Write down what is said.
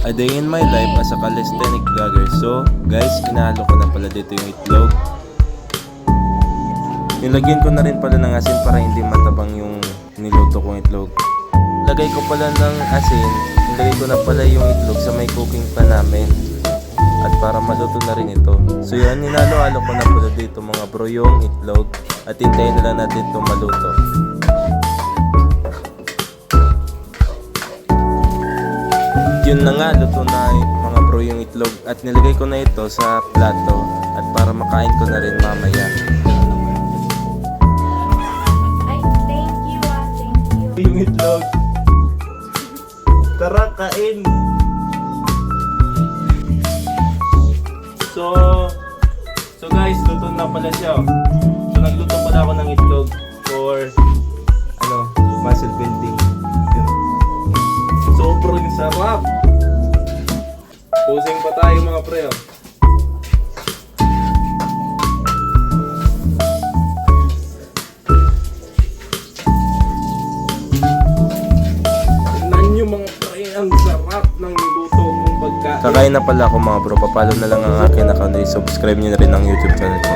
A day in my life as a calisthenic vlogger. So guys, inahalo ko na pala dito yung itlog. Nilagyan ko na rin pala ng asin para hindi matabang yung niluto kong itlog. Lagay ko pala ng asin, nilagay ko na pala yung itlog sa may cooking pan namin. At para maluto na rin ito. So yan, ninalo-halo ko na pala dito mga bro yung itlog. At hintayin na lang natin ito maluto. Yun na nga, luto na mga bro yung itlog. At nilagay ko na ito sa plato. At para makain ko na rin mamaya. Ay, thank you. Yung itlog. Tara, kain! So guys, luto na pala siya. So nagluto pala ako ng itlog for muscle building. Sobrang sarap. Pusing pa tayo mga pre. Tignan nyo mga pre, ang sarap ng luto kong pagkain. Kakain na pala ako mga bro. Papalo na lang ang akin account. I-subscribe nyo na rin ang YouTube channel ko.